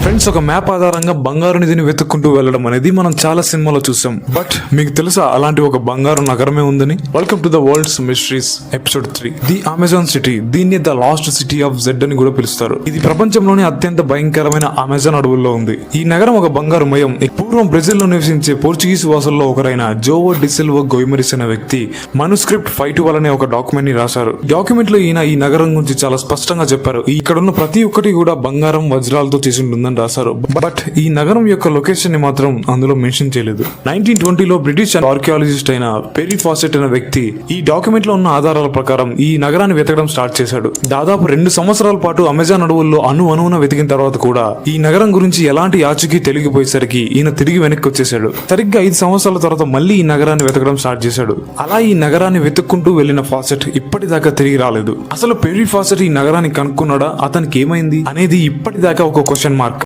Friends, ఒక map ఆధారంగా బంగారు నిధిని వెతుక్కుంటూ వెళ్ళడం అనేది మనం చాలా సినిమాలో చూసాం. బట్ మీకు తెలుసా అలాంటి ఒక బంగారు నగరమే ఉందని? Welcome to the world's mysteries episode 3. The Amazon city, దీన్ని the lost city of Z అని కూడా పిలుస్తారు. ఇది ప్రపంచంలోని అత్యంత భయంకరమైన అమెజాన్ అడవుల్లో ఉంది. ఈ నగరం ఒక బంగారు మయం. పూర్వం బ్రెజిల్ లో నివసించే పోర్చుగీస్ వాసుల్లో ఒకరైన జోవో డిసిల్వా గోయిమరిస్ అనే వ్యక్తి మనుస్క్రిప్ట్ 512 అనే ఒక డాక్యుమెంట్ ని రాశారు. డాక్యుమెంట్ లో ఈయన ఈ నగరం గురించి చాలా స్పష్టంగా చెప్పారు. ఇక్కడున్న ప్రతి ఒక్కటి కూడా బంగారం, వజ్రాలతో చేసి ఉంటుందని రాశారు. బట్ ఈ నగరం యొక్క లొకేషన్ ని మాత్రం అందులో మెన్షన్ చేయలేదు. 1920లో బ్రిటిష్ ఆర్కియాలజిస్ట్ అయిన పెరీ ఫాసెట్ అనే వ్యక్తి ఈ డాక్యుమెంట్ లో ఉన్న ఆధారాల ప్రకారం ఈ నగరాన్ని వెతకడం స్టార్ట్ చేశాడు. దాదాపు 2 సంవత్సరాల పాటు అమెజాన్ అడవుల్లో అణువున వెతికిన తర్వాత కూడా ఈ నగరం గురించి ఎలాంటి ఆచూకీ తెలిగిపోయేసరికి ఈయన తిరిగి వెనక్కి వచ్చేసాడు. సరిగ్గా 5 సంవత్సరాల తర్వాత మళ్ళీ ఈ నగరాన్ని వెతకడం స్టార్ట్ చేశాడు. అలా ఈ నగరాన్ని వెతుక్కుంటూ వెళ్లిన ఫాసెట్ ఇప్పటిదాకా తిరిగి రాలేదు. అసలు పెరీ ఫాసెట్ ఈ నగరాన్ని కనుక్కున్నాడా, అతనికి ఏమైంది అనేది ఇప్పటిదాకా ఒక క్వశ్చన్ మార్క్.